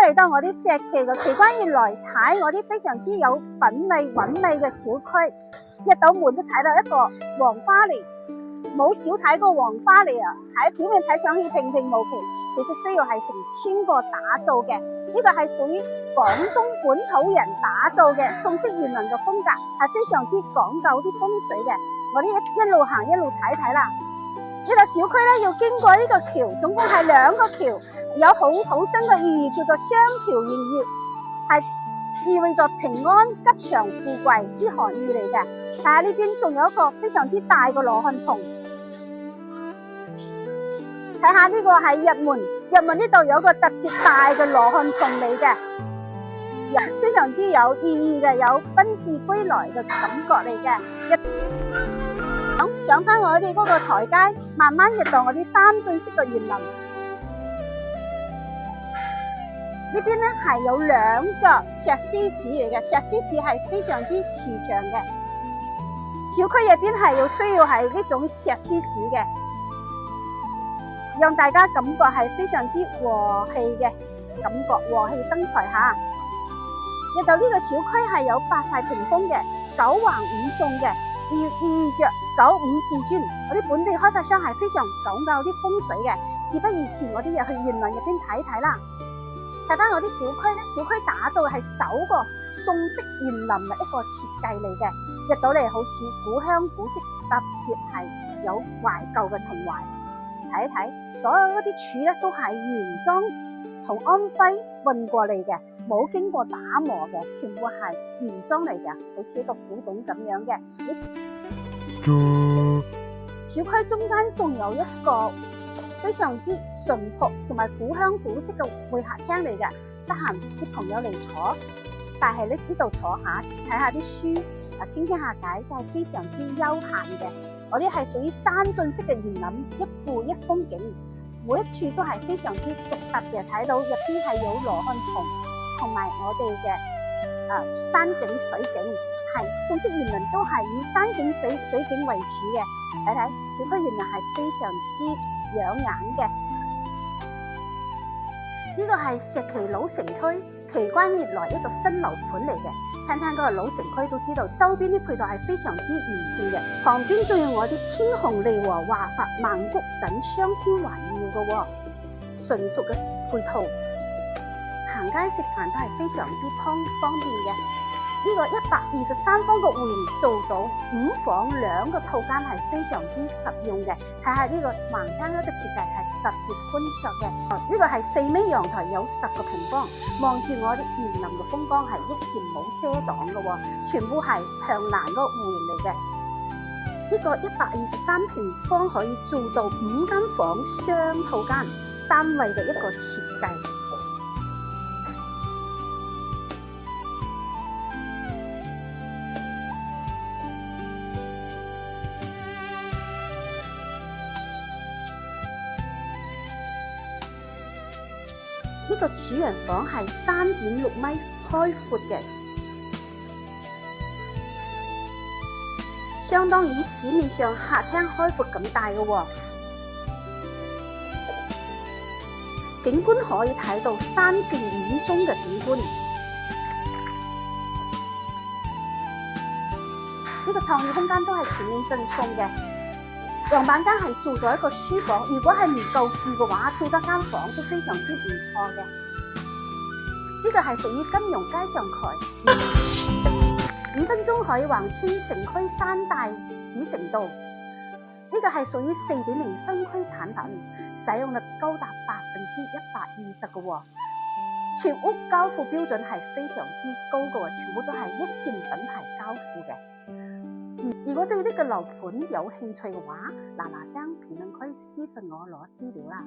嚟到我啲石岐嘅奇觀園來睇我啲非常之有品味韻味嘅小區。一到門都睇到一個黃花梨，冇少睇過黃花梨啊！喺表面睇上去平平無奇，其實需要係成千個打造嘅。呢個係屬於廣東本土人打造嘅宋式園林嘅風格，係非常之講究啲風水嘅。我哋一路行一路睇睇啦。呢個小區咧要經過呢個橋，總共係2個橋，有好深嘅寓意，叫做雙橋迎月，係意味着平安、吉祥、富貴啲含義嚟嘅。睇下呢邊仲有一個非常之大嘅羅漢松，睇下呢個係入門，入門呢度有個特別大嘅羅漢松嚟嘅，非常之有意義嘅，有賓至歸來嘅感覺嚟嘅。上翻我哋嗰個台階，慢慢入到我啲3進式嘅園林。呢邊咧係有2個石獅子嚟嘅，石獅子係非常之慈祥嘅。小區入邊係需要係呢種石獅子嘅，讓大家感覺係非常之和氣嘅感覺，和氣生財吓。入到呢個小區係有8塊屏風嘅，9橫5縱嘅，意着95至尊。我啲本地開發商係非常講究啲風水嘅，事不宜遲，我哋入去園林入邊睇睇啦。睇翻我啲小區咧，小區打造係首個宋式園林嘅一個設計嚟嘅，入到嚟好似古香古色，特別係有懷舊嘅情懷。睇一睇，所有嗰啲柱咧都係原裝從安徽運過嚟嘅，冇經過打磨嘅，全部係原裝嚟嘅，好似一個古董咁樣嘅。小區中間仲有一個非常之淳樸同埋古香古色嘅會客廳嚟嘅，得閒啲朋友嚟坐，但係呢度坐下睇下啲書，傾傾下偈，都係非常之悠閒嘅。我哋係屬於3進式嘅園林，一步一風景，每一處都係非常之獨特嘅。睇到入邊係有羅漢松，同埋我哋嘅山景水景，係宋式園林都係以山景水景為主嘅。睇睇小區園林係非常之養眼嘅。呢個係石岐老城區奇觀園來一個新樓盤嚟嘅，聽聽嗰個老城區都知道，周邊啲配套係非常之完善嘅，旁邊仲有我啲天虹利和、華發曼谷等雙天環繞嘅喎，純熟嘅配套，行街食飯都係非常之方便嘅。呢個123方嘅戶型做到5房2個套間係非常之實用嘅。睇下呢個橫間一個設計係特別寬敞嘅。呢個係4米陽台，有10個平方，望住我哋園林嘅風光係一線冇遮擋嘅喎，全部係向南嗰個戶型嚟嘅。呢個123平方可以做到5間房雙套間3衛嘅一個設計。呢個主人房係3.6米開闊嘅，相當於市面上客廳開闊咁大嘅喎。景觀可以睇到山徑遠中嘅景觀。呢個創意空間都係全面贈送嘅。樣板間係做咗一個書房，如果係唔夠住嘅話，做多間房都非常之唔錯嘅。呢個係屬於金融街上蓋，5分鐘可以橫穿城區3大主城道。呢個係屬於4.0新區產品，使用率高達120%嘅喎。全屋交付標準係非常之高嘅喎，全部都係一線品牌交付嘅。如果對呢個樓盤有興趣嘅話，嗱嗱聲評論區私信我攞資料啦。